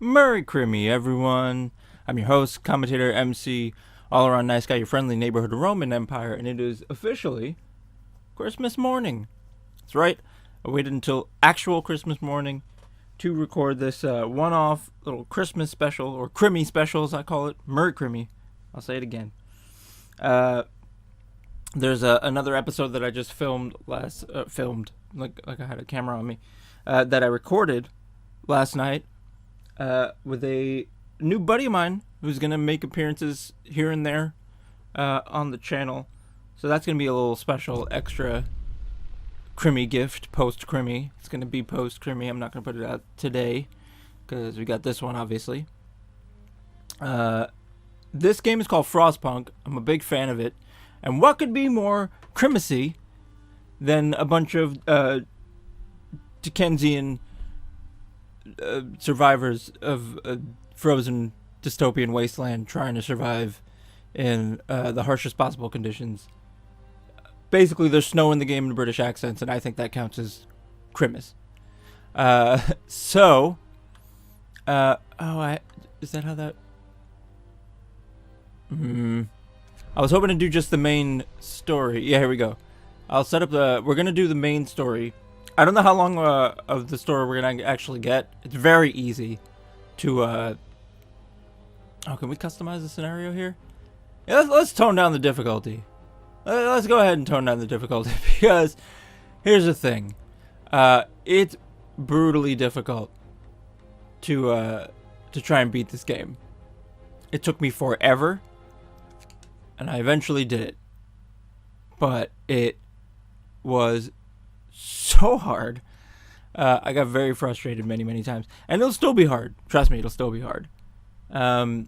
Murry Crimmy, everyone. I'm your host, commentator, MC, all-around nice guy, your friendly neighborhood Roman Empire, and it is officially Christmas morning. That's right. I waited until actual Christmas morning to record this one-off little Christmas special, or Crimmy special as I call it. Murry Crimmy. I'll say it again. There's another episode that I just filmed like I had a camera on me, that I recorded last night with a new buddy of mine who's going to make appearances here and there on the channel. So that's going to be a little special extra Crimmy gift, post-Crimmy. It's going to be post-Crimmy. I'm not going to put it out today because we got this one, obviously. This game is called Frostpunk. I'm a big fan of it. And what could be more Crimmacy than a bunch of Dickensian survivors of a frozen dystopian wasteland trying to survive in the harshest possible conditions. Basically, there's snow in the game in British accents, and I think that counts as Christmas. Is that how that... I was hoping to do just the main story. Yeah, here we go. I'll set up the... We're going to do the main story. I don't know how long of the story we're going to actually get. It's very easy to... Oh, can we customize the scenario here? Yeah, let's tone down the difficulty. Let's go ahead and tone down the difficulty, because here's the thing. It's brutally difficult to try and beat this game. It took me forever, and I eventually did it. But it was so hard. I got very frustrated many times. And it'll still be hard. Trust me, it'll still be hard. But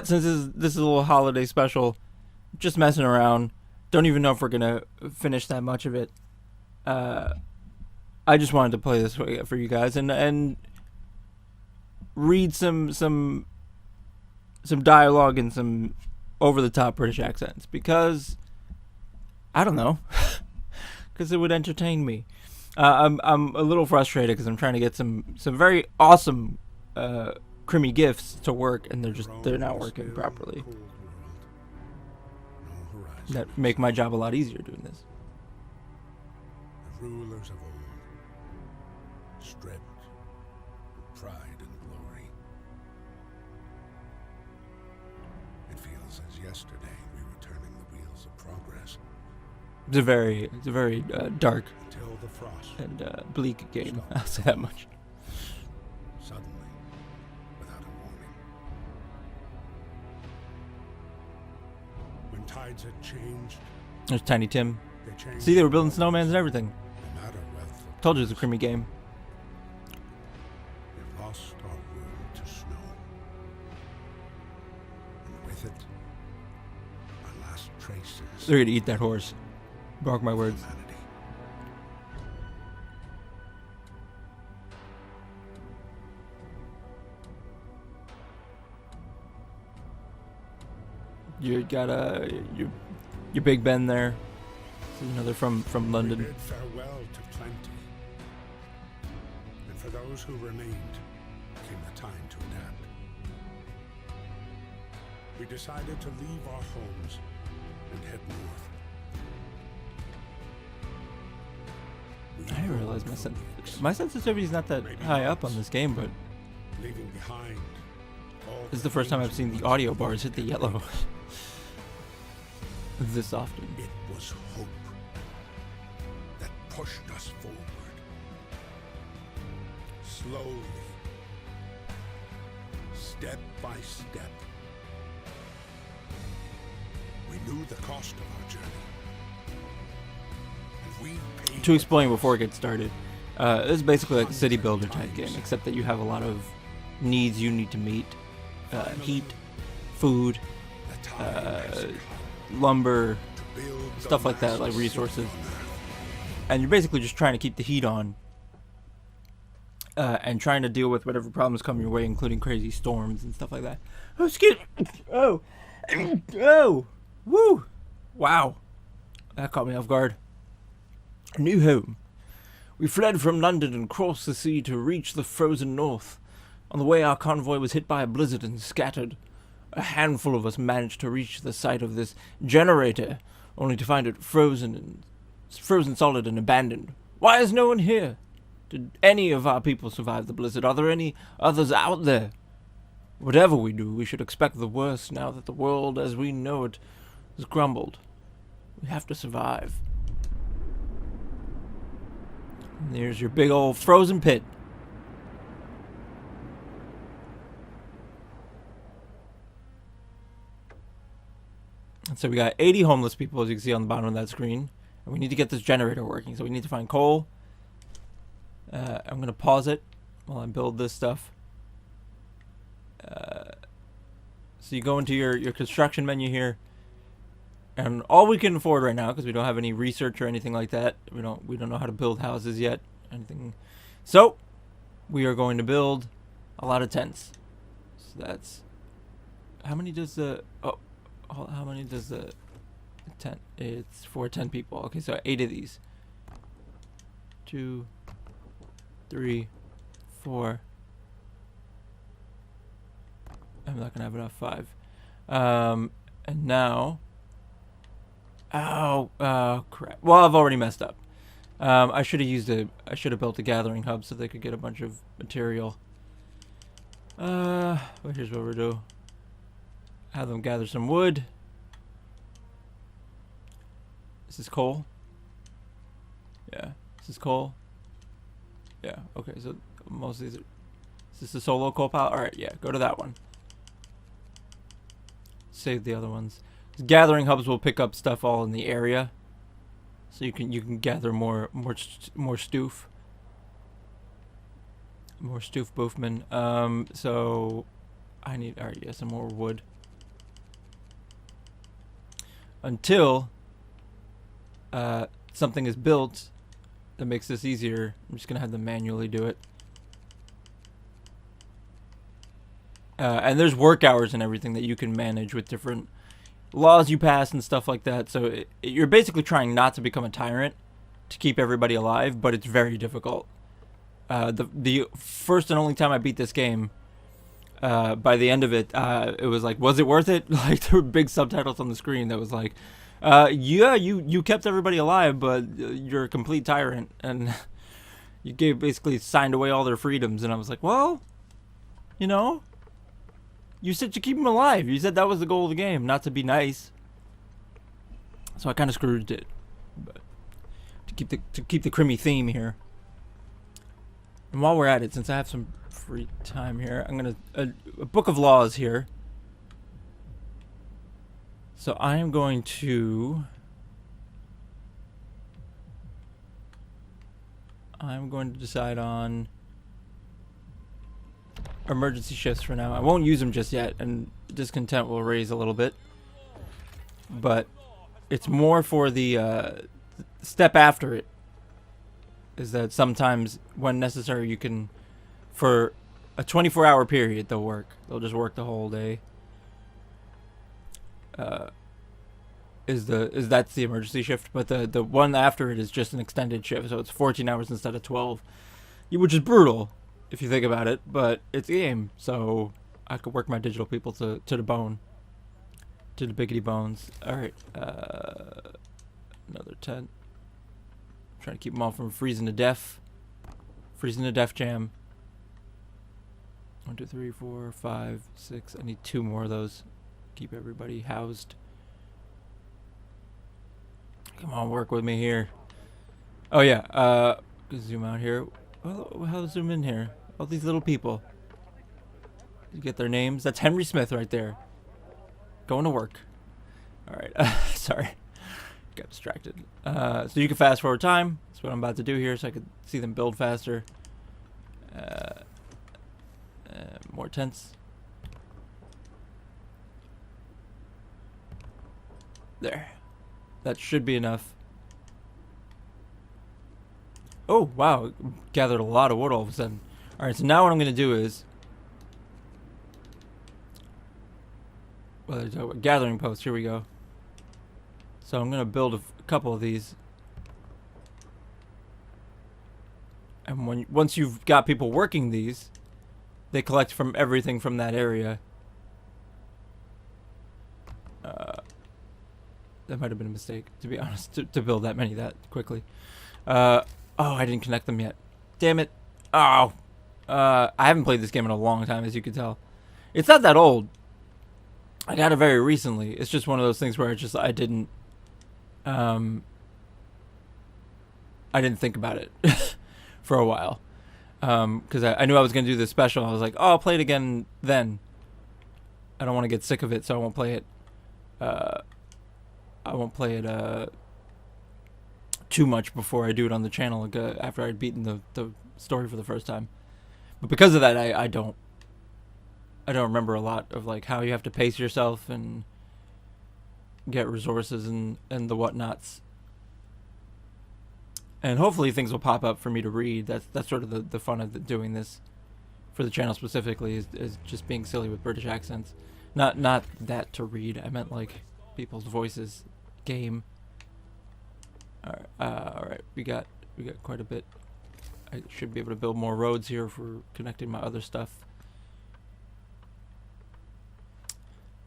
since this is a little holiday special, just messing around. Don't even know if we're going to finish that much of it. I just wanted to play this for you guys and read some dialogue and some over-the-top British accents, because I don't know, because it would entertain me. I'm a little frustrated because I'm trying to get some very awesome Crimmy gifts to work, and they're not working properly. That make my job a lot easier doing this. The rulers of old, stripped of pride and glory. It feels as yesterday we were turning the wheels of progress. It's a very dark Until the frost and bleak game. I'll say that much. suddenly, without a warning. When tides had changed, There's Tiny Tim. they changed. See, they were building snowmans and everything. No matter wealth or Told you it was a Crimmy game. we've lost our world to snow. And with it, our last traces They're gonna eat that horse. Mark my of words. humanity. You got your Big Ben there. This is another from We London. bid farewell to plenty. And for those who remained, came the time to adapt. We decided to leave our homes and head north. We I didn't realize rode from my sensitivity is not that high up on this game, but leaving behind all this is the first time I've seen the audio bars hit the yellow this often. It was hope that pushed us forward. Slowly, step by step. We knew the cost of our journey. And we paid To explain before it gets started, this is basically like a city builder type game, except that you have a lot of needs you need to meet. Heat, food, the time has come lumber, to build the stuff like that, like last resources. city on Earth. And you're basically just trying to keep the heat on, and trying to deal with whatever problems come your way, including crazy storms and stuff like that. Oh, excuse me. Oh, oh, woo, wow, that caught me off guard. A new home. We fled from London and crossed the sea to reach the frozen north. On the way, our convoy was hit by a blizzard and scattered. A handful of us managed to reach the site of this generator, only to find it frozen solid and abandoned. Why is no one here? Did any of our people survive the blizzard? Are there any others out there? Whatever we do, we should expect the worst now that the world as we know it has crumbled. We have to survive. And there's your big old frozen pit. And so we got 80 homeless people, as you can see on the bottom of that screen. And we need to get this generator working. So we need to find coal. I'm going to pause it while I build this stuff. So you go into your construction menu here. And all we can afford right now, because we don't have any research or anything like that. We don't know how to build houses yet. Anything. So we are going to build a lot of tents. So that's... How many does the... Oh. How many does the tent? It's for 10 people. Okay, so 8 of these. 2, 3, 4. I'm not gonna have enough. 5. And now. Oh crap. Well, I've already messed up. I should have built a gathering hub so they could get a bunch of material. Well, here's what we'll do. Have them gather some wood. This is coal. Yeah, this is coal. Yeah, okay, so most of these are... Is this a solo coal pile? Alright, yeah, go to that one. Save the other ones. Gathering hubs will pick up stuff all in the area. So you can gather more stoof. More stoof boofman. So I need... Alright, yeah, some more wood. Until something is built that makes this easier. I'm just gonna have them manually do it. And there's work hours and everything that you can manage with different laws you pass and stuff like that. So you're basically trying not to become a tyrant to keep everybody alive, but it's very difficult. The first and only time I beat this game, by the end of it, it was like, was it worth it? Like, there were big subtitles on the screen that was like, yeah, you kept everybody alive, but you're a complete tyrant, and you basically signed away all their freedoms. And I was like, well, you know, you said you keep them alive. You said that was the goal of the game, not to be nice. So I kind of screwed it, but to keep the Crimmy theme here. And while we're at it, since I have some free time here, I'm gonna a book of laws here. So I am going to decide on emergency shifts for now. I won't use them just yet, and discontent will raise a little bit, but it's more for the step after it. Is that sometimes when necessary you can, for a 24-hour period, they'll just work the whole day. That's the emergency shift, but the one after it is just an extended shift, so it's 14 hours instead of 12, which is brutal if you think about it, but it's a game, so I could work my digital people to the bone, to the biggity bones. All right, another tent. Trying to keep them all from freezing to death. Freezing to death jam. 1, 2, 3, 4, 5, 6. I need 2 more of those. Keep everybody housed. Come on, work with me here. Oh yeah, zoom out here. Oh, how to zoom in here? All these little people. You get their names. That's Henry Smith right there. Going to work. Alright, sorry. Got distracted. So you can fast forward time. That's what I'm about to do here, so I could see them build faster. More tents. There. That should be enough. Oh, wow. Gathered a lot of wood all of a sudden. Alright, so now what I'm going to do is... Well, gathering post. Here we go. So I'm going to build a couple of these. And once you've got people working these, they collect from everything from that area. That might have been a mistake, to be honest, to build that many that quickly. Oh, I didn't connect them yet. Damn it. Oh. I haven't played this game in a long time, as you can tell. It's not that old. I got it very recently. It's just one of those things where it's just I didn't think about it for a while. Because I knew I was going to do this special. I was like, oh, I'll play it again then. I don't want to get sick of it, so I won't play it. I won't play it too much before I do it on the channel after I'd beaten the story for the first time. But because of that, I don't remember a lot of like how you have to pace yourself and get resources and the whatnots. And hopefully things will pop up for me to read. That's sort of the fun of doing this for the channel specifically is just being silly with British accents. Not that to read. I meant like people's voices. Game. All right. We got quite a bit. I should be able to build more roads here for connecting my other stuff.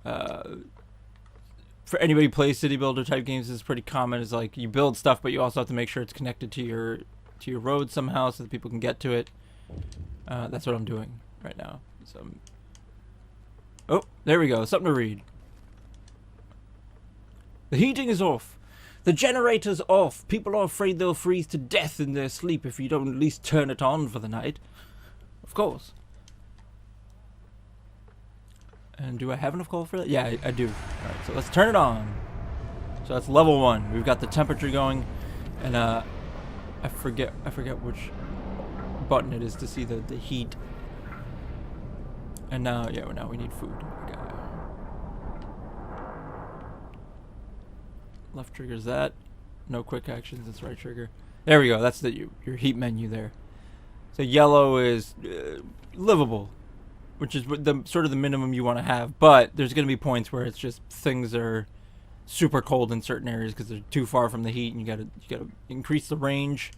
For anybody who plays city builder type games, it's pretty common. Is like you build stuff, but you also have to make sure it's connected to your road somehow, so that people can get to it. That's what I'm doing right now. So, oh, there we go. Something to read. The heating is off. The generator's off. People are afraid they'll freeze to death in their sleep if you don't at least turn it on for the night. Of course. And do I have enough coal for that? Yeah, I do. Alright, so let's turn it on. So that's level 1. We've got the temperature going. And I forget which button it is to see the heat. And now, yeah, now we need food. Okay. Left trigger's that. No quick actions. It's right trigger. There we go. That's your heat menu there. So yellow is livable, which is the sort of the minimum you want to have. But there's going to be points where it's just things are super cold in certain areas because they're too far from the heat, and you gotta increase the range.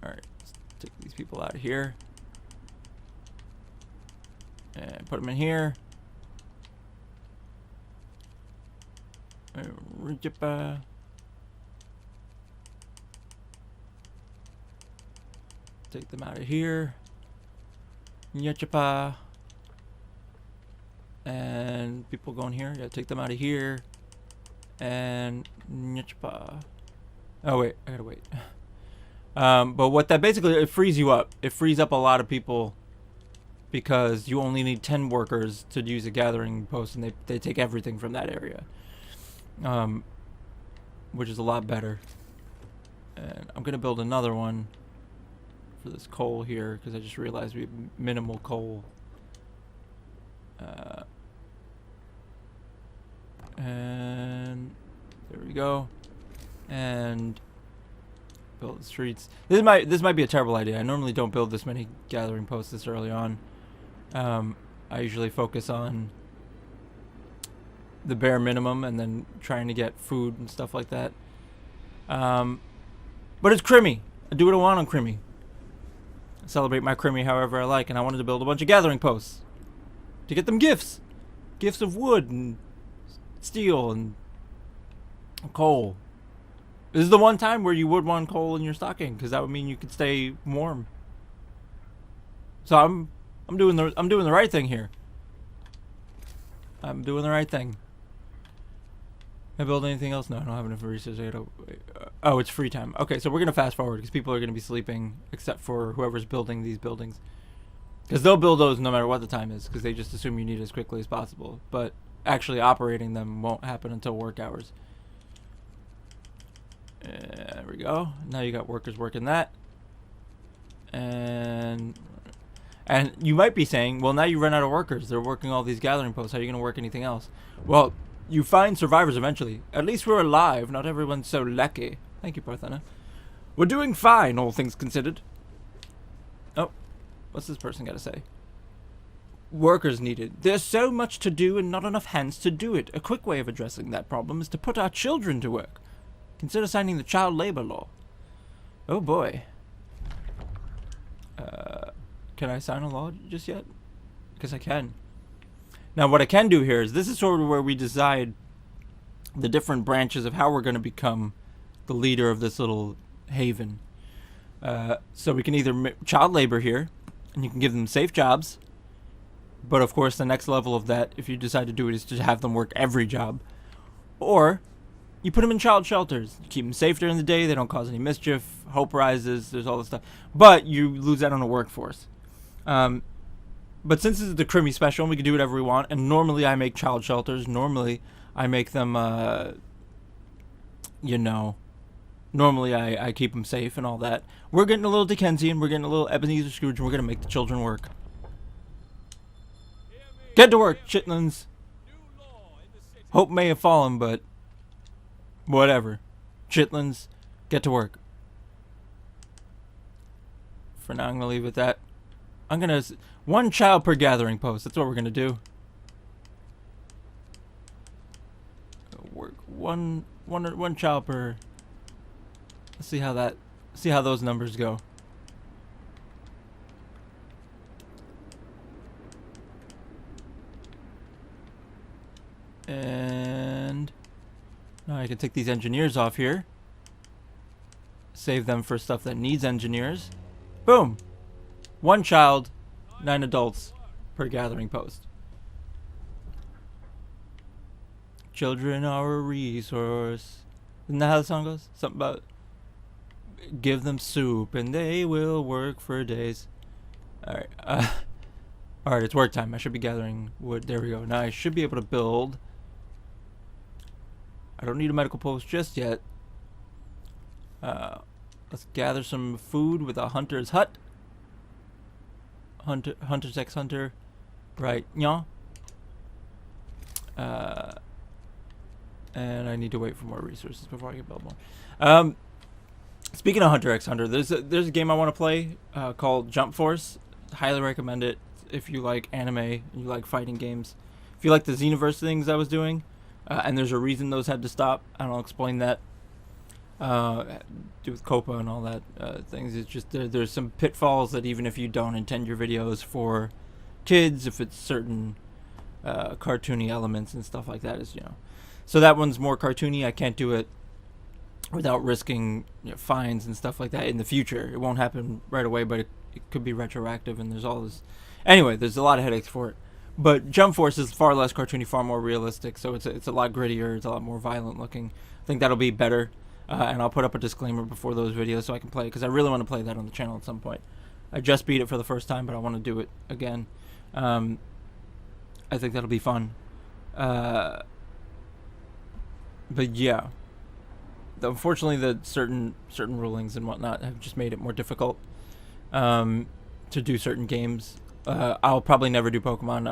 All right, let's take these people out of here and put them in here. Take them out of here. And people going here. Yeah, take them out of here. And oh wait, I gotta wait. But what that basically, it frees you up. It frees up a lot of people because you only need 10 workers to use a gathering post, and they take everything from that area. Which is a lot better. And I'm gonna build another one for this coal here because I just realized we have minimal coal. And there we go. And build the streets. This might be a terrible idea. I normally don't build this many gathering posts this early on. I usually focus on the bare minimum and then trying to get food and stuff like that. But it's Crimmy. I do what I want on Crimmy. I celebrate my Crimmy however I like, and I wanted to build a bunch of gathering posts to get them gifts. Gifts of wood and steel and coal. This is the one time where you would want coal in your stocking, because that would mean you could stay warm. So I'm doing the right thing here. I'm doing the right thing. Can I build anything else? No, I don't have enough research. Oh, it's free time. Okay, so we're gonna fast forward because people are gonna be sleeping, except for whoever's building these buildings, because they'll build those no matter what the time is, because they just assume you need it as quickly as possible. But actually operating them won't happen until work hours. There we go. Now you got workers working that. And you might be saying, well, now you run out of workers. They're working all these gathering posts. How are you going to work anything else? Well, you find survivors eventually. At least we're alive. Not everyone's so lucky. Thank you, Parthena. We're doing fine, all things considered. Oh, what's this person got to say? Workers needed. There's so much to do and not enough hands to do it. A quick way of addressing that problem is to put our children to work. Consider signing the child labor law. Oh boy. Can I sign a law just yet? Because I can. Now what I can do here is, this is sort of where we decide the different branches of how we're going to become the leader of this little haven. So we can either child labor here, and you can give them safe jobs. But of course the next level of that, if you decide to do it, is to have them work every job. Or you put them in child shelters. You keep them safe during the day. They don't cause any mischief. Hope rises. There's all this stuff. But you lose out on the workforce. But since this is the Crimmy Special, we can do whatever we want. And normally I make child shelters. Normally I make them, you know, normally I keep them safe and all that. We're getting a little Dickensian. We're getting a little Ebenezer Scrooge. And we're going to make the children work. Get to work, chitlins. Hope may have fallen, but whatever. Chitlins, get to work. For now, I'm going to leave it at that. I'm going to... one child per gathering post. That's what we're going to do. Work one child per... Let's see how that... see how those numbers go. And... now I can take these engineers off here. Save them for stuff that needs engineers. Boom! One child, 9 adults per gathering post. Children are a resource. Isn't that how the song goes? Something about give them soup and they will work for days. Alright, alright, it's work time. I should be gathering wood. There we go. Now I should be able to build. I don't need a medical post just yet. Let's gather some food with a hunter's hut. Hunter's ex-hunter. Right, yeah. And I need to wait for more resources before I can build more. Speaking of Hunter x Hunter, there's a game I want to play called Jump Force. Highly recommend it if you like anime and you like fighting games. If you like the Xenoverse things I was doing, and there's a reason those had to stop. I'll explain that. Do with COPA and all that things. It's just there's some pitfalls that even if you don't intend your videos for kids, if it's certain cartoony elements and stuff like that, is, you know. So that one's more cartoony. I can't do it without risking, you know, fines and stuff like that in the future. It won't happen right away, but it could be retroactive, and there's all this. Anyway, there's a lot of headaches for it. But Jump Force is far less cartoony, far more realistic, so it's a lot grittier, it's a lot more violent looking. I think that'll be better, and I'll put up a disclaimer before those videos so I can play it, because I really want to play that on the channel at some point. I just beat it for the first time, but I want to do it again. I think that'll be fun. But yeah, unfortunately, the certain rulings and whatnot have just made it more difficult to do certain games. I'll probably never do Pokemon.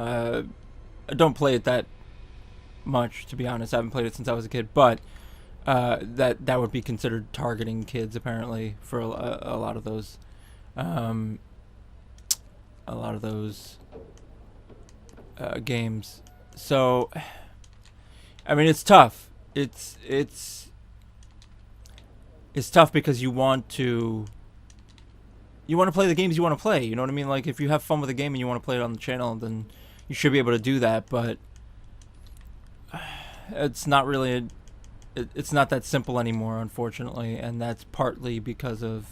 I don't play it that much, to be honest. I haven't played it since I was a kid, but that would be considered targeting kids, apparently, for a lot of those games. So, I mean, it's tough. It's tough because you want to play the games you want to play. You know what I mean? Like, if you have fun with a game and you want to play it on the channel, then you should be able to do that. But it's not really it's not that simple anymore, unfortunately, and that's partly because of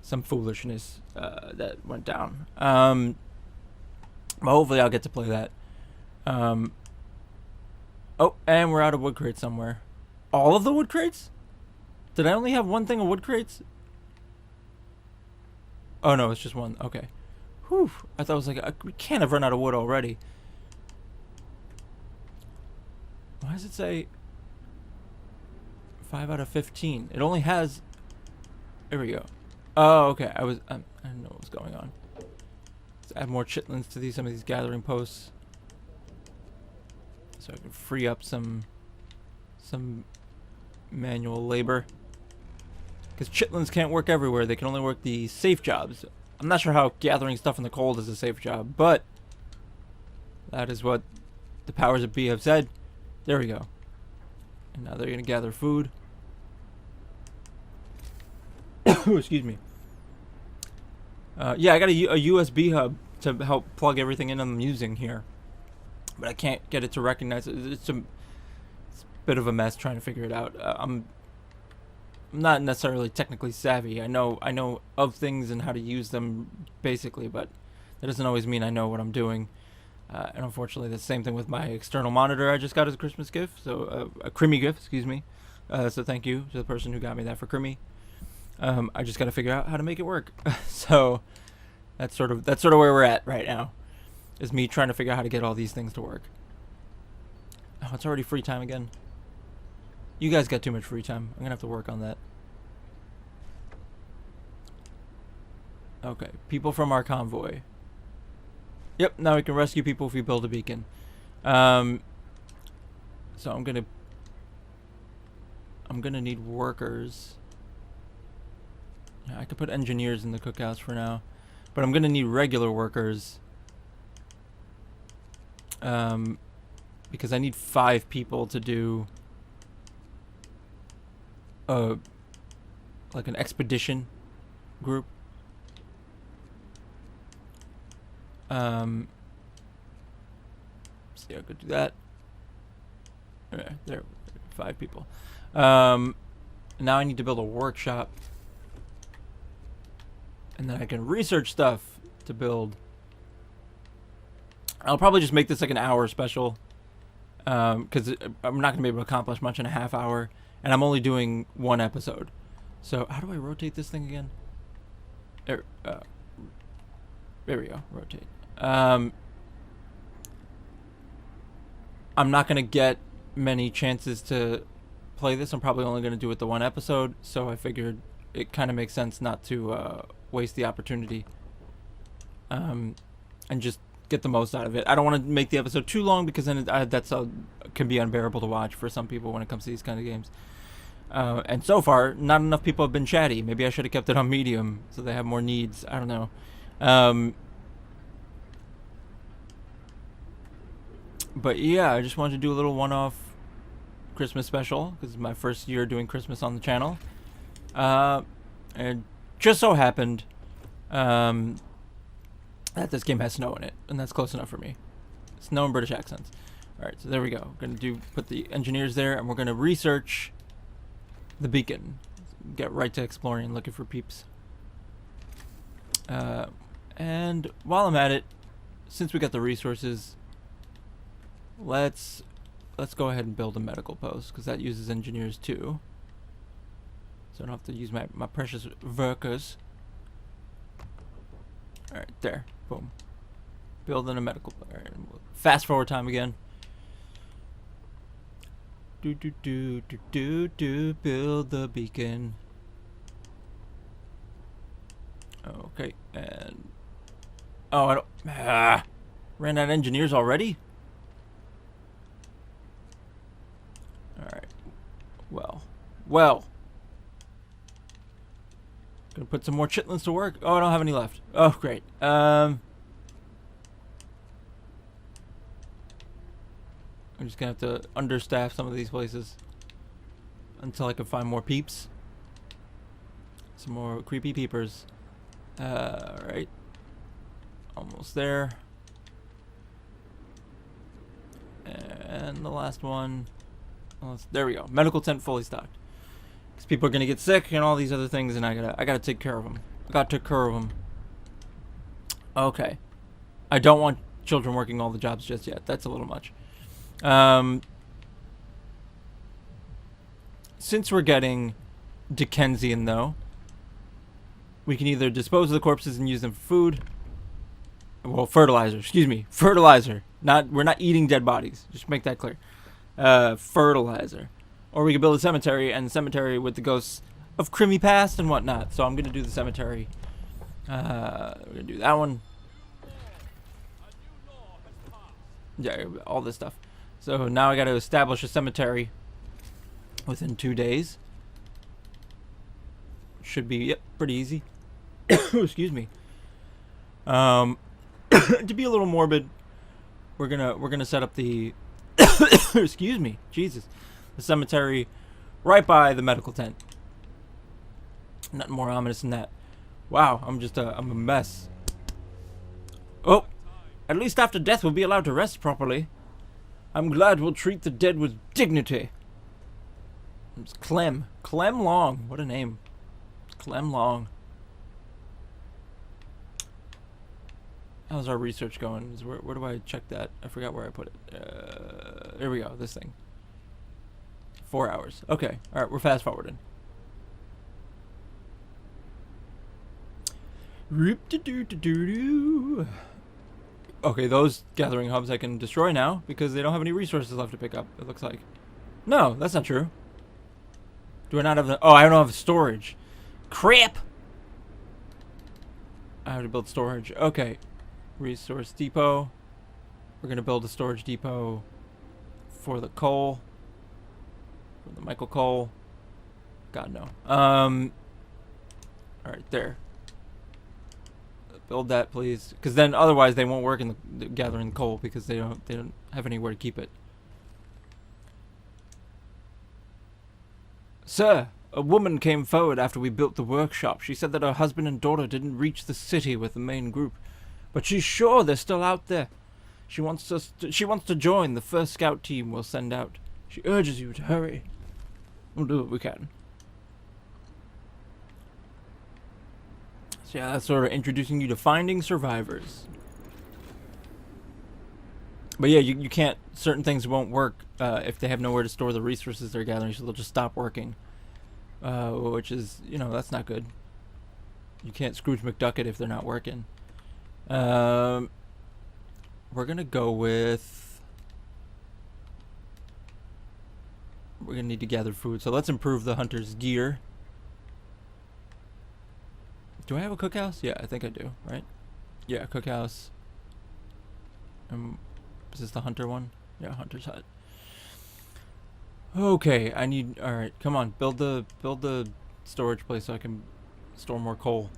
some foolishness that went down. But hopefully I'll get to play that. Oh, and we're out of wood crates somewhere. All of the wood crates? Did I only have one thing of wood crates? Oh no, it's just one. Okay. Whew. I thought it was like, we can't have run out of wood already. Why does it say 5 out of 15? It only has... There we go. Oh, okay. I didn't know what was going on. Let's add more chitlins to some of these gathering posts, so I can free up some manual labor. Because chitlins can't work everywhere. They can only work the safe jobs. I'm not sure how gathering stuff in the cold is a safe job, but that is what the powers that be have said. There we go. And now they're going to gather food. Excuse me. Yeah, I got a USB hub to help plug everything in I'm using here, but I can't get it to recognize it. It's a bit of a mess trying to figure it out. I'm not necessarily technically savvy. I know of things and how to use them basically, but that doesn't always mean I know what I'm doing. And unfortunately, the same thing with my external monitor I just got as a Christmas gift. So a Crimmy gift, excuse me. So thank you to the person who got me that for Crimmy. I just got to figure out how to make it work. So that's sort of where we're at right now, is me trying to figure out how to get all these things to work. Oh, it's already free time again. You guys got too much free time. I'm gonna have to work on that. Okay, people from our convoy. Yep, now we can rescue people if we build a beacon. So I'm gonna need workers. Yeah, I could put engineers in the cookhouse for now, but I'm gonna need regular workers. Because I need 5 people to do like an expedition group. So yeah, I could do that. Okay, there, 5 people. Now I need to build a workshop, and then I can research stuff to build. I'll probably just make this like an hour special, because I'm not gonna be able to accomplish much in a half hour, and I'm only doing 1 episode. So how do I rotate this thing again? There we go. Rotate. I'm not gonna get many chances to play this. I'm probably only gonna do it the 1 episode, so I figured it kind of makes sense not to waste the opportunity, and just get the most out of it. I don't want to make the episode too long, because then that's can be unbearable to watch for some people when it comes to these kind of games. And so far, not enough people have been chatty. Maybe I should have kept it on medium so they have more needs. I don't know. But yeah, I just wanted to do a little one-off Christmas special, because it's my first year doing Christmas on the channel. And just so happened that this game has snow in it, and that's close enough for me. Snow and British accents. Alright, so there we go. We're gonna put the engineers there, and we're gonna research the beacon. Get right to exploring and looking for peeps. And while I'm at it, since we got the resources, let's go ahead and build a medical post, because that uses engineers too. So I don't have to use my precious workers. Alright, there. Boom. Building a medical. Alright, fast forward time again. Build the beacon. Okay, and oh, I don't ran out of engineers already. Alright. Well. Gonna put some more chitlins to work. Oh, I don't have any left. Oh, great. I'm just gonna have to understaff some of these places until I can find more peeps. Some more creepy peepers. Alright. Almost there. And the last one. There we go. Medical tent fully stocked. Because people are gonna get sick and all these other things, and I gotta take care of them. Okay. I don't want children working all the jobs just yet. That's a little much. Since we're getting Dickensian, though, we can either dispose of the corpses and use them for food. Well, fertilizer. Excuse me, fertilizer. We're not eating dead bodies. Just make that clear. Fertilizer. Or we could build a cemetery, and the cemetery with the ghosts of Crimmy past and whatnot. So I'm gonna do the cemetery. We're gonna do that one. Yeah, all this stuff. So now I gotta establish a cemetery within 2 days. Should be, yep, pretty easy. Excuse me. To be a little morbid, we're gonna set up the excuse me, Jesus, the cemetery right by the medical tent. Nothing more ominous than that. Wow, I'm a mess. Oh, at least after death we'll be allowed to rest properly. I'm glad we'll treat the dead with dignity. It's Clem. Clem Long. What a name. Clem Long. How's our research going? Where do I check that? I forgot where I put it. Here we go. This thing. 4 hours. Okay. Alright, we're fast forwarding. Okay, those gathering hubs I can destroy now because they don't have any resources left to pick up, it looks like. No, that's not true. Do I not have the... Oh, I don't have storage. Crap! I have to build storage. Okay. Resource depot. We're going to build a storage depot for the coal. For the Michael coal. God, no. Alright, there. Build that, please. Because then otherwise they won't work in the gathering coal because they don't have anywhere to keep it. Sir, a woman came forward after we built the workshop. She said that her husband and daughter didn't reach the city with the main group, but she's sure they're still out there. She wants to join the first scout team we'll send out. She urges you to hurry. We'll do what we can. So yeah, that's sort of introducing you to finding survivors. But yeah, you can't, certain things won't work if they have nowhere to store the resources they're gathering, so they'll just stop working. Which is, you know, that's not good. You can't Scrooge McDuck it if they're not working. We're gonna go with... We're gonna need to gather food, so let's improve the hunter's gear. Do I have a cookhouse? Yeah, I think I do, right? Yeah, cookhouse. Is this the hunter one? Yeah, hunter's hut. Okay, I need... Alright, come on. Build the storage place so I can store more coal.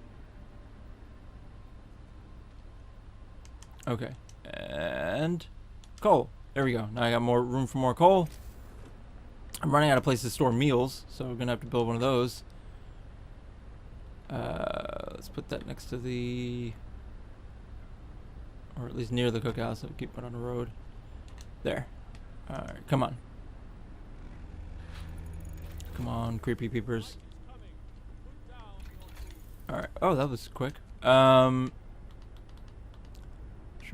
Okay. And... coal. There we go. Now I got more room for more coal. I'm running out of places to store meals, so we're gonna have to build one of those. Let's put that next to the... or at least near the cookhouse, so keep it on the road. There. Alright, come on. Come on, creepy peepers. Alright. Oh, that was quick. Should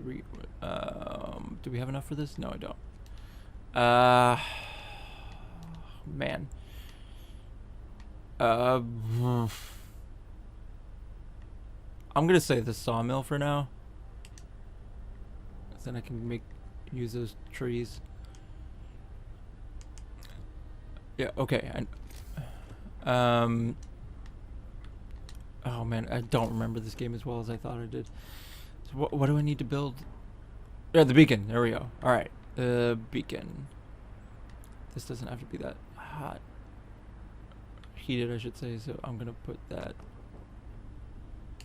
we... do we have enough for this? No, I don't. Man. I'm gonna say the sawmill for now. Then I can use those trees. Yeah, okay. Oh man, I don't remember this game as well as I thought I did. So what do I need to build? Yeah, the beacon. There we go. Alright. The beacon. This doesn't have to be that hot. Heated, I should say, so I'm gonna put that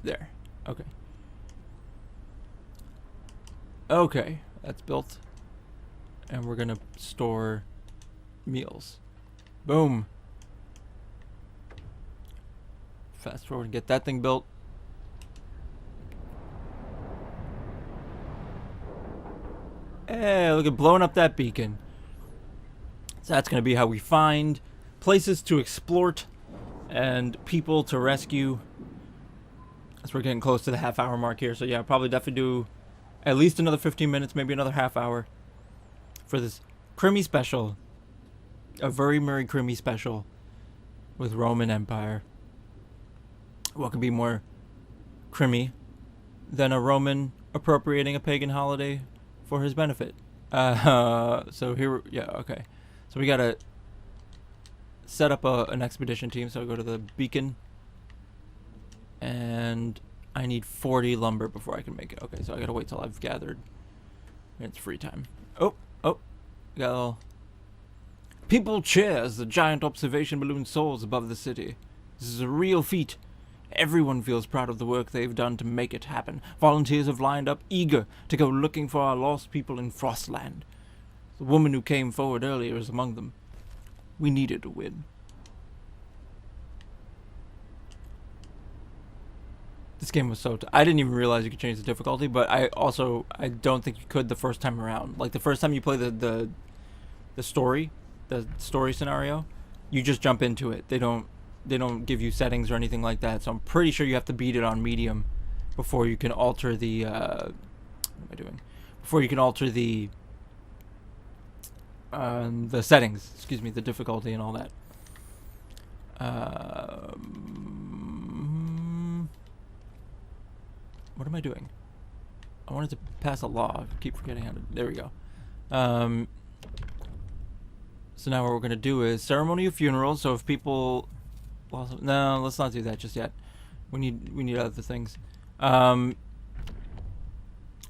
there. Okay. Okay, that's built. And we're gonna store meals. Boom. Fast forward and get that thing built. Hey, look at blowing up that beacon. So that's gonna be how we find places to explore and people to rescue. As we're getting close to the half-hour mark here, so yeah, I'll probably definitely do at least another 15 minutes, maybe another half hour for this Crimmy Special. A Vurry Murry Crimmy Special with Rome and eMpyre. What could be more Crimmy than a Roman appropriating a pagan holiday for his benefit? So here, yeah, okay. So we gotta set up an expedition team, so I go to the beacon. And I need 40 lumber before I can make it. Okay, so I gotta wait till I've gathered. It's free time. Oh, got a little... People cheer as the giant observation balloon soars above the city. This is a real feat. Everyone feels proud of the work they've done to make it happen. Volunteers have lined up, eager to go looking for our lost people in Frostland. The woman who came forward earlier is among them. We needed a win. This game was I didn't even realize you could change the difficulty, but I don't think you could the first time around. Like the first time you play the story scenario, you just jump into it. They don't give you settings or anything like that. So I'm pretty sure you have to beat it on medium before you can alter the what am I doing? Before you can alter the settings, excuse me, the difficulty and all that. What am I doing? I wanted to pass a law. I keep forgetting how to. There we go. So now what we're gonna do is ceremony of funerals. So if people, well, no, let's not do that just yet. We need other things. I'm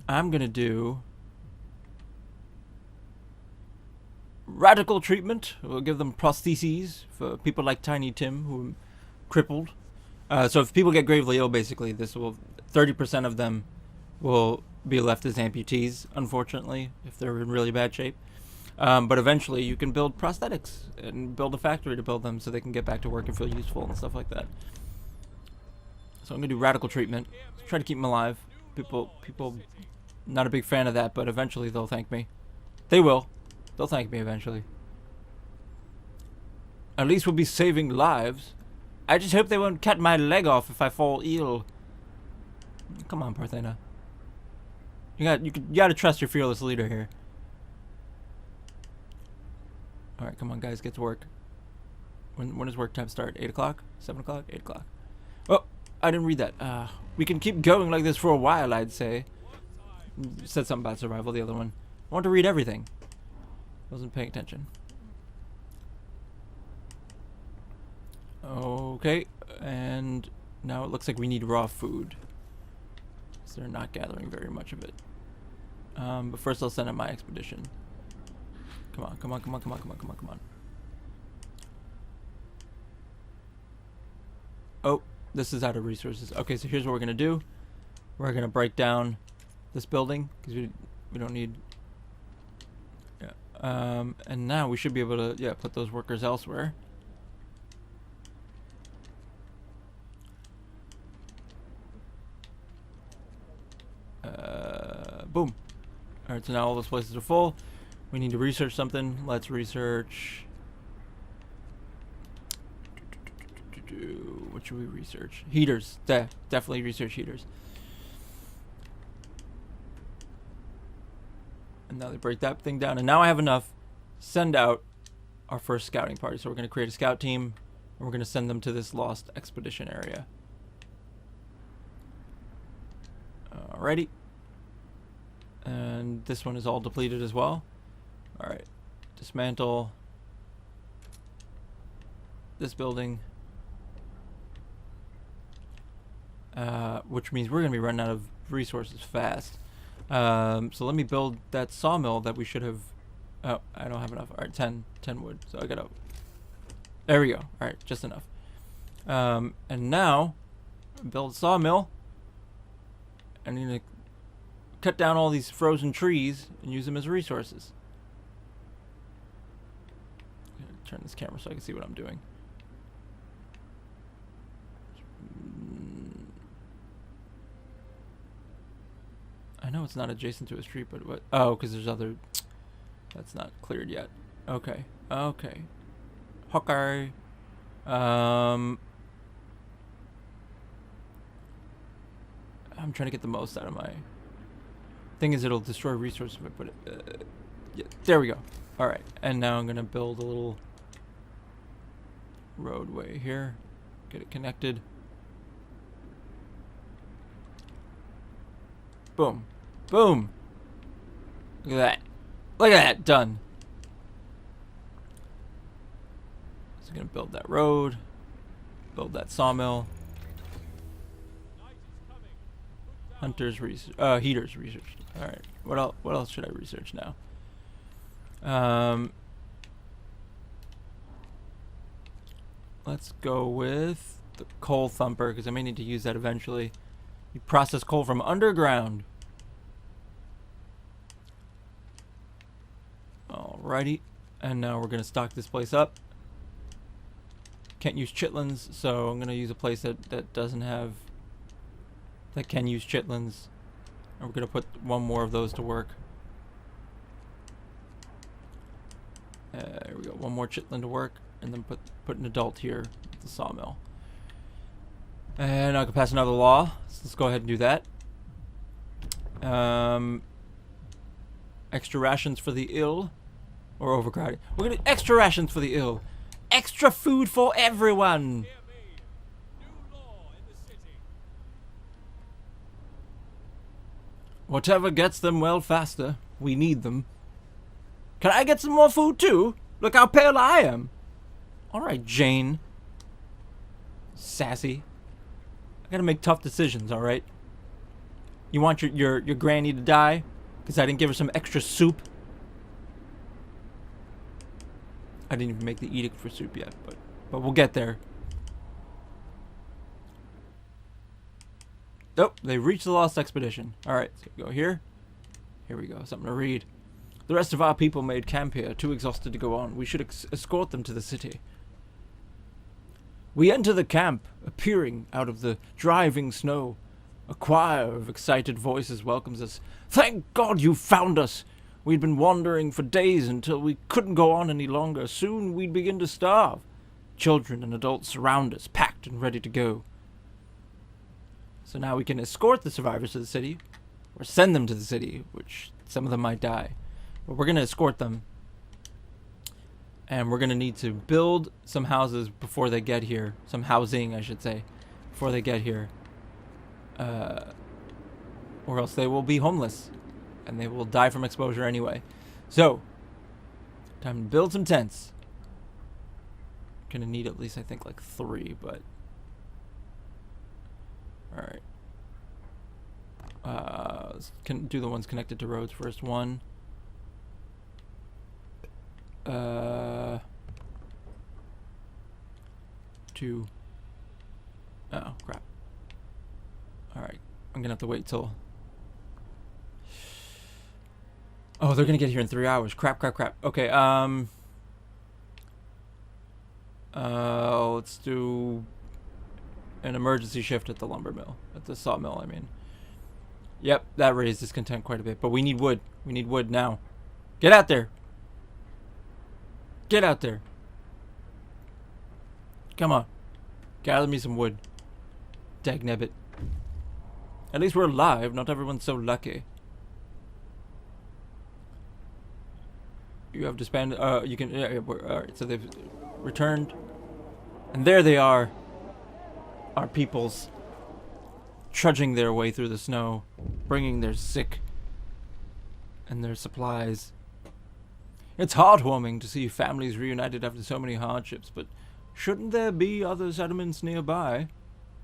gonna do radical treatment. We'll give them prostheses for people like Tiny Tim who are crippled. So if people get gravely ill, basically, 30% of them will be left as amputees, unfortunately, if they're in really bad shape. But eventually you can build prosthetics and build a factory to build them so they can get back to work and feel useful and stuff like that. So I'm going to do radical treatment. Try to keep them alive. People, not a big fan of that, but eventually they'll thank me. They will. They'll thank me eventually. At least we'll be saving lives. I just hope they won't cut my leg off if I fall ill. Come on, Parthena. You gotta trust your fearless leader here. Alright, come on guys, get to work. When does work time start? 8 o'clock? 7 o'clock? 8 o'clock. Oh, I didn't read that. We can keep going like this for a while, I'd say. Said something about survival, the other one. I want to read everything. Wasn't paying attention. Okay, and now it looks like we need raw food. So they're not gathering very much of it. But first I'll send out my expedition. Come on, come on, come on, come on, come on, come on, come on. Oh, this is out of resources. Okay, so here's what we're gonna do. We're gonna break down this building because we don't need. Yeah. And now we should be able to put those workers elsewhere. Boom. Alright, so now all those places are full. We need to research something. Let's research. What should we research? Heaters. Definitely research heaters. And now they break that thing down. And now I have enough. Send out our first scouting party. So we're going to create a scout team. And we're going to send them to this lost expedition area. Alrighty. And this one is all depleted as well. Alright. Dismantle this building. Which means we're going to be running out of resources fast. So let me build that sawmill that we should have. Oh, I don't have enough. Alright, 10 wood. So I gotta. There we go. Alright, just enough. And now, build a sawmill. I need to cut down all these frozen trees and use them as resources. Turn this camera so I can see what I'm doing. I know it's not adjacent to a street, but what? Oh, because there's other. That's not cleared yet. Okay. Okay. Hawkeye. I'm trying to get the most out of my. Thing is, it'll destroy resources if I put it. Yeah, there we go. All right, and now I'm gonna build a little roadway here. Get it connected. Boom. Boom. Look at that. Look at that. Done. So I'm going to build that road. Build that sawmill. Hunters research. Heaters research. Alright. What else should I research now? Let's go with the coal thumper because I may need to use that eventually. You process coal from underground. Alrighty. And now we're going to stock this place up. Can't use chitlins, so I'm going to use a place that doesn't have that can use chitlins. And we're gonna put one more of those to work. Here we go. One more chitlin to work, and then put an adult here at the sawmill. And I can pass another law. So let's go ahead and do that. Extra rations for the ill, or overcrowding. We're gonna extra rations for the ill. Extra food for everyone. Whatever gets them well faster. We need them. Can I get some more food too? Look how pale I am. Alright, Jane. Sassy. I gotta make tough decisions, alright? You want your granny to die? Because I didn't give her some extra soup? I didn't even make the edict for soup yet, but we'll get there. Oh, they reached the lost expedition. Alright, so we go here. Here we go, something to read. The rest of our people made camp here, too exhausted to go on. We should escort them to the city. We enter the camp, appearing out of the driving snow. A choir of excited voices welcomes us. Thank God you found us! We'd been wandering for days until we couldn't go on any longer. Soon we'd begin to starve. Children and adults surround us, packed and ready to go. So now we can escort the survivors to the city, or send them to the city, which some of them might die. But we're going to escort them. And we're going to need to build some houses before they get here. Some housing, I should say, before they get here. Or else they will be homeless. And they will die from exposure anyway. So, time to build some tents. Gonna need at least, I think, like 3, but... Alright. Let's do the ones connected to roads first. 1. 2. Oh, crap. Alright. I'm gonna have to wait till... Oh, they're gonna get here in 3 hours. Crap. Okay, let's do an emergency shift at the lumber mill. At the sawmill, I mean. Yep, that raised discontent quite a bit. But we need wood. We need wood now. Get out there! Get out there! Come on. Gather me some wood. Dagnabbit. At least we're alive. Not everyone's so lucky. You have disbanded. You can. Alright, so they've returned. And there they are. Our peoples. Trudging their way through the snow. Bringing their sick. And their supplies. It's heartwarming to see families reunited after so many hardships, but shouldn't there be other settlements nearby?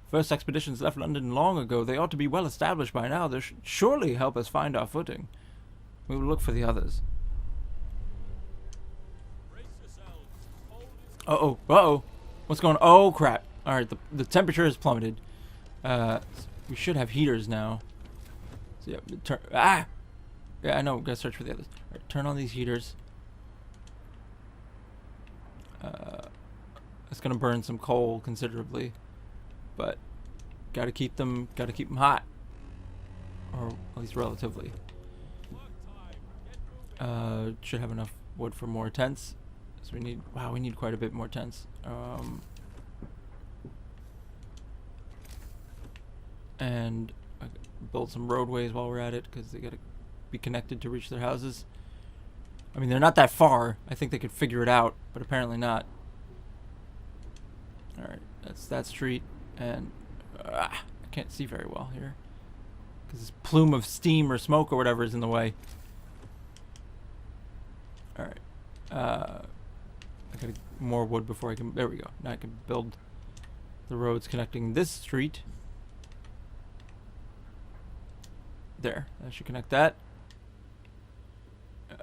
First expeditions left London long ago. They ought to be well established by now. They should surely help us find our footing. We will look for the others. Uh-oh. Uh-oh. What's going on? Oh, crap. Alright, the temperature has plummeted. We should have heaters now. So, yeah, Yeah, I know. Gotta search for the others. Alright, turn on these heaters. It's gonna burn some coal considerably. But gotta keep them hot. Or at least relatively. Should have enough wood for more tents. So we need quite a bit more tents. And build some roadways while we're at it, because they gotta be connected to reach their houses. I mean, they're not that far. I think they could figure it out, but apparently not. Alright, that's that street. And I can't see very well here, because this plume of steam or smoke or whatever is in the way. Alright. I gotta more wood before I can... There we go. Now I can build the roads connecting this street. There. That should connect that.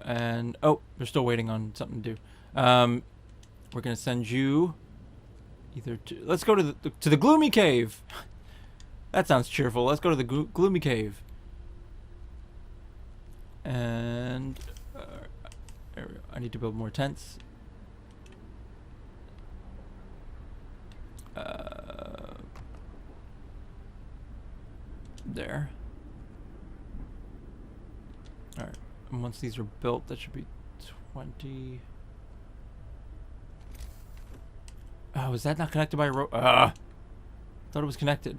And... Oh, they're still waiting on something to do. We're gonna send you... Either to... Let's go to the gloomy cave! That sounds cheerful. Let's go to the gloomy cave. And... there we go. I need to build more tents. There. Alright. And once these are built, that should be 20. Oh, is that not connected by a rope? Thought it was connected.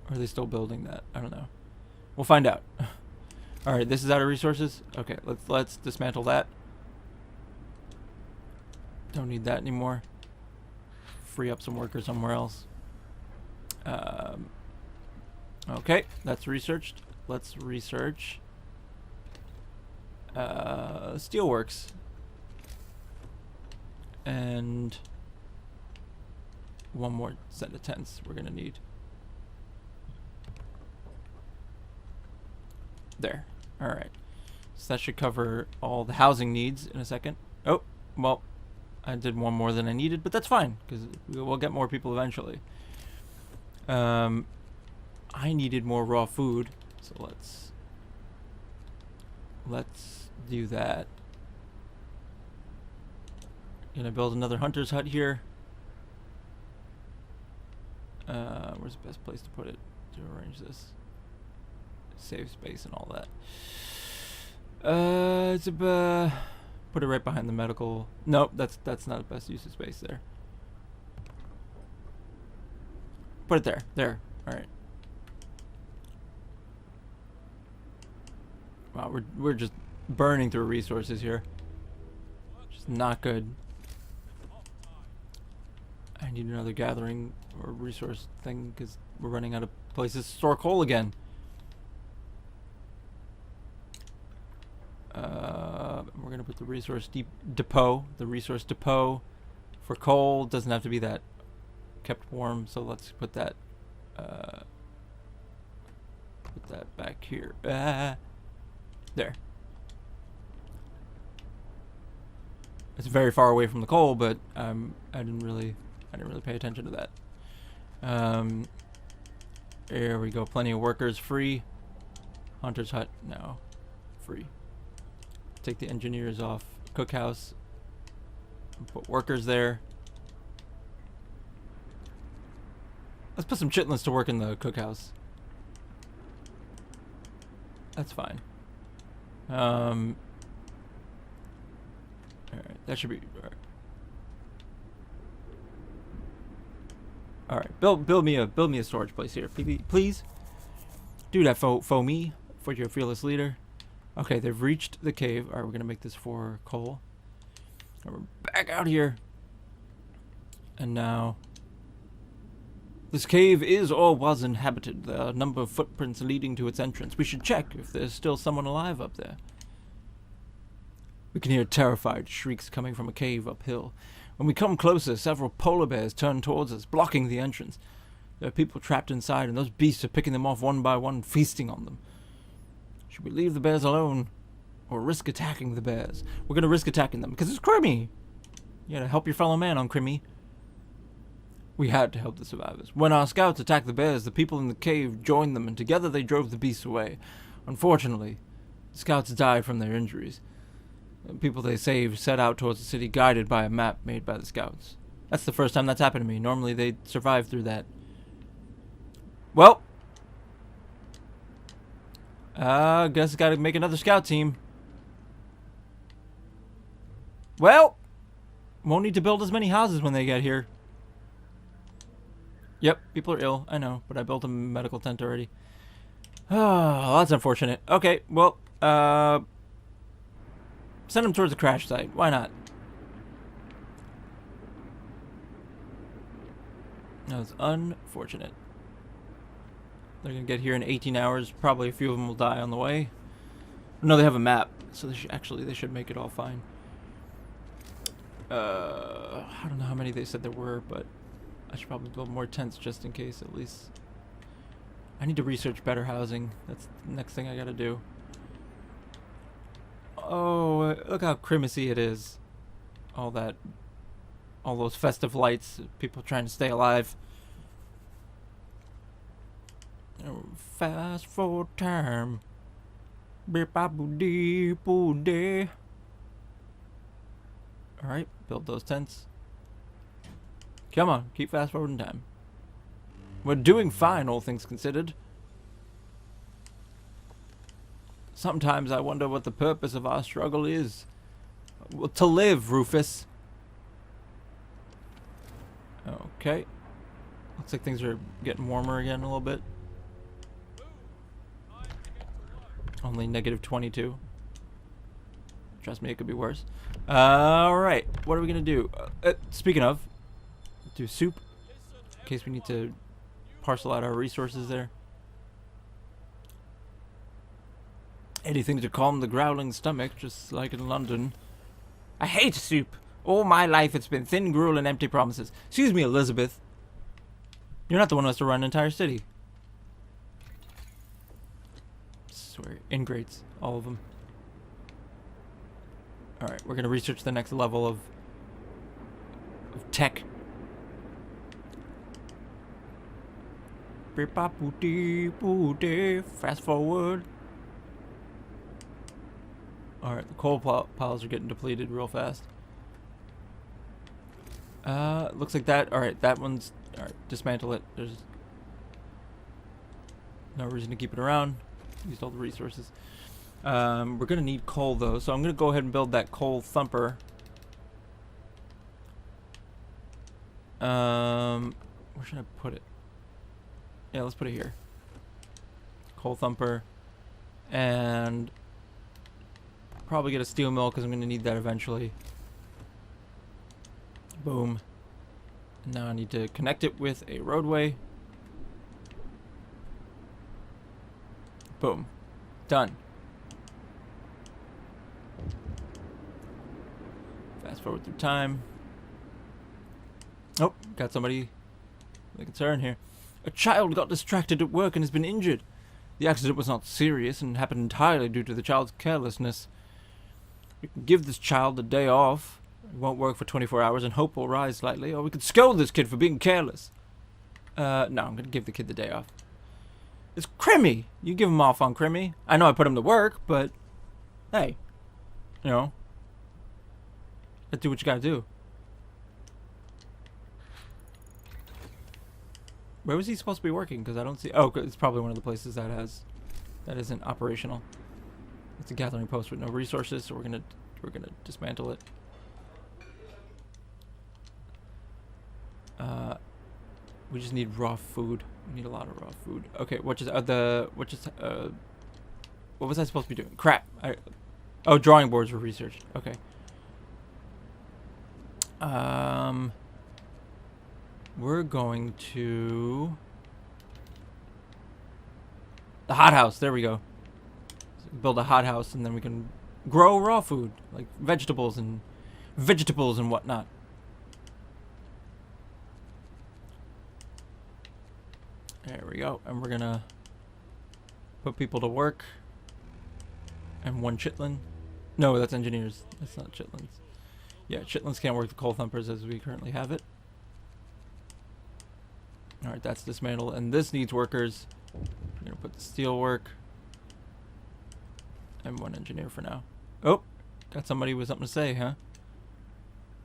Or are they still building that? I don't know. We'll find out. All right, this is out of resources. Okay, let's dismantle that. Don't need that anymore. Free up some workers somewhere else. Okay, that's researched. Let's research steelworks and one more set of tents we're gonna need. There. All right. So that should cover all the housing needs in a second. Oh, well, I did one more than I needed, but that's fine because we'll get more people eventually. I needed more raw food, so let's do that. Gonna build another hunter's hut here. Where's the best place to put it to arrange this? Save space and all that. Put it right behind the medical. Nope, that's not the best use of space there. Put it there. There. All right. Wow, we're just burning through resources here. Just not good. I need another gathering or resource thing because we're running out of places to store coal again. We're gonna put the resource depot. The resource depot for coal doesn't have to be that kept warm, so let's put that back here. There. It's very far away from the coal, but I didn't really pay attention to that. There we go. Plenty of workers. Free. Hunter's hut now. Free. Take the engineers off. Cookhouse. Put workers there. Let's put some chitlins to work in the cookhouse. That's fine. Alright, that should be alright. Alright, build me a storage place here, please. Do that for me, for your fearless leader. Okay, they've reached the cave. Alright, we're gonna make this for coal. And we're back out here. And now this cave is or was inhabited. There are a number of footprints leading to its entrance. We should check if there's still someone alive up there. We can hear terrified shrieks coming from a cave uphill. When we come closer, several polar bears turn towards us, blocking the entrance. There are people trapped inside, and those beasts are picking them off one by one, feasting on them. Should we leave the bears alone, or risk attacking the bears? We're going to risk attacking them, because it's Crimmy! You gotta help your fellow man on Crimmy. We had to help the survivors. When our scouts attacked the bears, the people in the cave joined them, and together they drove the beasts away. Unfortunately, the scouts died from their injuries. The people they saved set out towards the city, guided by a map made by the scouts. That's the first time that's happened to me. Normally they survive through that. Well, guess gotta make another scout team. Well, won't need to build as many houses when they get here. Yep, people are ill, I know, but I built a medical tent already. Oh, that's unfortunate. Okay, well, send them towards the crash site. Why not? That was unfortunate. They're gonna get here in 18 hours. Probably a few of them will die on the way. No, they have a map, so they should make it all fine. I don't know how many they said there were, but I should probably build more tents just in case, at least. I need to research better housing. That's the next thing I gotta do. Oh, look how Christmassy it is. All those festive lights, people trying to stay alive. Fast forward time. Alright, build those tents. Come on, keep fast forwarding time. We're doing fine, all things considered. Sometimes I wonder what the purpose of our struggle is. Well, to live, Rufus. Okay. Looks like things are getting warmer again a little bit. Only -22. Trust me, it could be worse. Alright, what are we gonna do? Speaking of, do soup. In case we need to parcel out our resources there. Anything to calm the growling stomach, just like in London. I hate soup. All my life it's been thin gruel and empty promises. Excuse me, Elizabeth. You're not the one who has to run an entire city. I swear, ingrates, all of them. Alright, we're gonna research the next level of tech. Fast forward. Alright, the coal piles are getting depleted real fast. Looks like that. Alright, that one's... Alright, dismantle it. There's no reason to keep it around. Used all the resources. We're gonna need coal though, so I'm gonna go ahead and build that coal thumper. Where should I put it? Yeah, let's put it here. Coal thumper. And... probably get a steel mill because I'm going to need that eventually. Boom. And now I need to connect it with a roadway. Boom. Done. Fast forward through time. Oh, got somebody with concern here. A child got distracted at work and has been injured. The accident was not serious and happened entirely due to the child's carelessness. We can give this child a day off. It won't work for 24 hours and hope will rise slightly. Or we could scold this kid for being careless. No, I'm going to give the kid the day off. It's Crimmy. You give him off on Crimmy. I know I put him to work, but... hey. You know. Let's do what you gotta do. Where was he supposed to be working? Because I don't see... oh, it's probably one of the places that has... that isn't operational. It's a gathering post with no resources, so we're gonna dismantle it. We just need raw food. We need a lot of raw food. Okay, what was I supposed to be doing? Crap. Oh, drawing boards were researched. Okay. We're going to the hothouse. There we go. Build a hothouse, and then we can grow raw food like vegetables and whatnot. There we go. And we're gonna put people to work. And one chitlin. No, that's engineers. That's not chitlins. Yeah, chitlins can't work the coal thumpers as we currently have it. Alright, that's dismantled. And this needs workers. We're gonna put the steel work. And one engineer for now. Oh, got somebody with something to say, huh?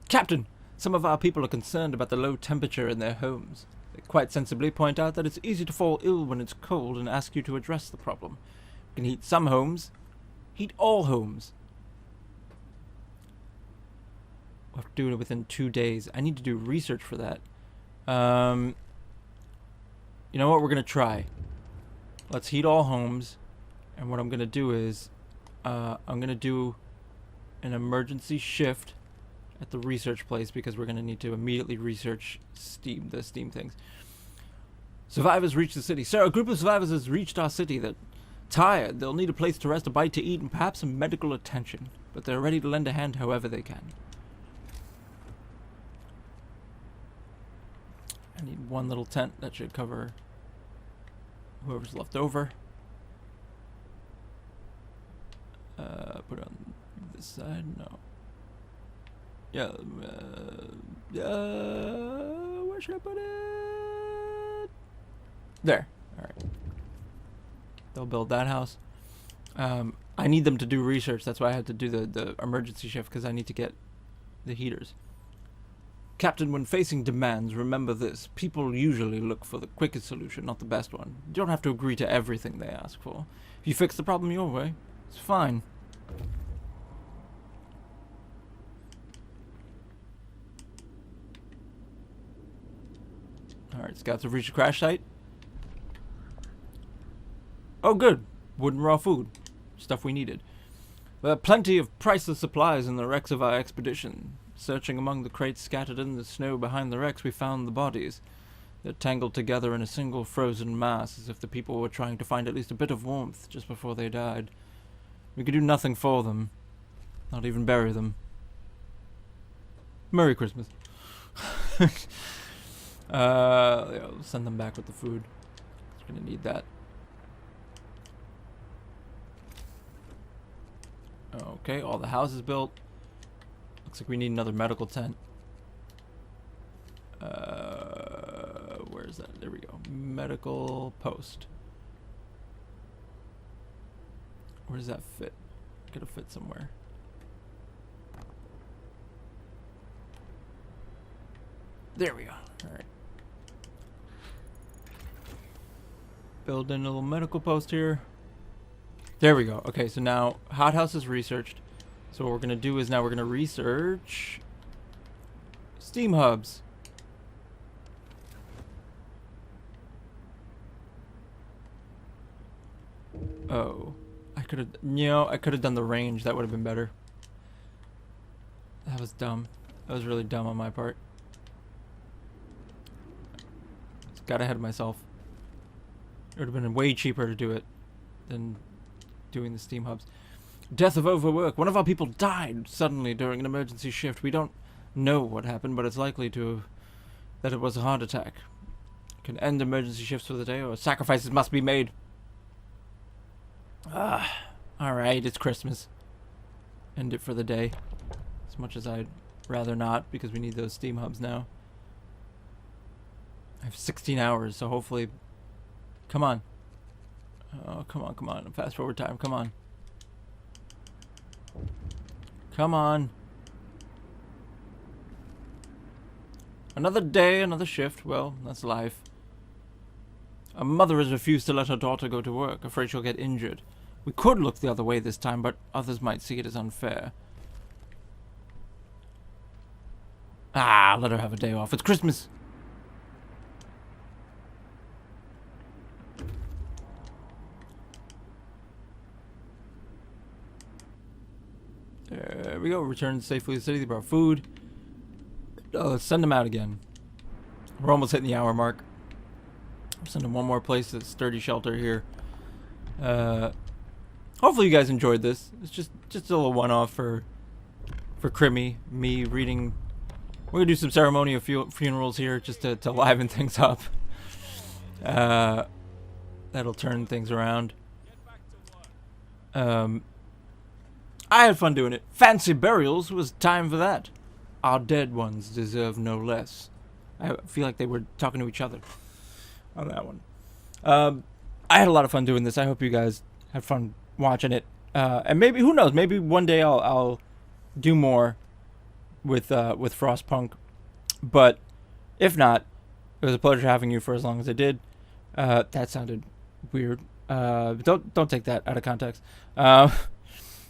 Captain, some of our people are concerned about the low temperature in their homes. They quite sensibly point out that it's easy to fall ill when it's cold and ask you to address the problem. You can heat some homes. Heat all homes. We'll have to do it within 2 days. I need to do research for that. You know what? We're going to try. Let's heat all homes. And what I'm going to do is... I'm going to do an emergency shift at the research place because we're going to need to immediately research the steam things. Survivors reach the city. Sir, a group of survivors has reached our city. They're tired. They'll need a place to rest, a bite to eat, and perhaps some medical attention. But they're ready to lend a hand however they can. I need one little tent that should cover whoever's left over. Put it on this side. No. Yeah. Where should I put it? There. All right. They'll build that house. I need them to do research. That's why I had to do the emergency shift because I need to get the heaters. Captain, when facing demands, remember this. People usually look for the quickest solution, not the best one. You don't have to agree to everything they ask for. If you fix the problem your way, it's fine. Alright, scouts have reached the crash site. Oh, good. Wood and raw food. Stuff we needed. There are plenty of priceless supplies in the wrecks of our expedition. Searching among the crates scattered in the snow behind the wrecks, we found the bodies. They're tangled together in a single frozen mass, as if the people were trying to find at least a bit of warmth just before they died. We could do nothing for them. Not even bury them. Merry Christmas. Yeah, we'll send them back with the food. We're gonna need that. Okay, all the houses built. Looks like we need another medical tent. Where is that? There we go. Medical post. Where does that fit? Gotta fit somewhere. There we go. Alright. Build in a little medical post here. There we go. Okay, so now hothouse is researched. So what we're going to do is now we're going to research steam hubs. Oh. I could have, I could have done the range. That would have been better. That was dumb. That was really dumb on my part. Got ahead of myself. It would have been way cheaper to do it than doing the steam hubs. Death of overwork. One of our people died suddenly during an emergency shift. We don't know what happened, but it's likely that it was a heart attack. Can end emergency shifts for the day, or sacrifices must be made. Alright, it's Christmas. End it for the day. As much as I'd rather not, because we need those steam hubs now. I have 16 hours, so hopefully... Come on. Oh, come on, come on. Fast forward time, come on. Come on. Another day, another shift. Well, that's life. A mother has refused to let her daughter go to work, afraid she'll get injured. We could look the other way this time, but others might see it as unfair. Ah, let her have a day off. It's Christmas. There we go. Return safely to the city. They brought food. Let's send them out again. We're almost hitting the hour mark. I'm sending one more place to sturdy shelter here. Hopefully you guys enjoyed this. It's just a little one-off for Crimmy. Me reading. We're gonna do some ceremonial funerals here just to liven things up. That'll turn things around. I had fun doing it. Fancy burials was time for that. Our dead ones deserve no less. I feel like they were talking to each other on that one. I had a lot of fun doing this. I hope you guys had fun watching it. And maybe, who knows, maybe one day I'll do more with Frostpunk. But if not, it was a pleasure having you for as long as I did. That sounded weird. Don't take that out of context.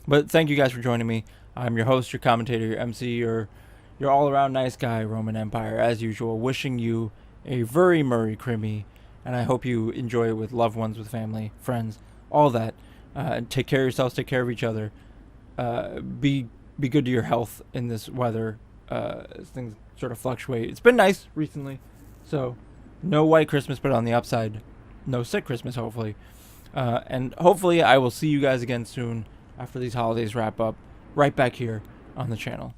But thank you guys for joining me. I'm your host, your commentator, your MC, your all-around nice guy, eMpyre, as usual, wishing you a Vurry Murry Crimmy, and I hope you enjoy it with loved ones, with family, friends, all that. And take care of yourselves, take care of each other. Be good to your health in this weather, as things sort of fluctuate. It's been nice recently, so no white Christmas, but on the upside, no sick Christmas, hopefully. And hopefully I will see you guys again soon after these holidays wrap up, right back here on the channel.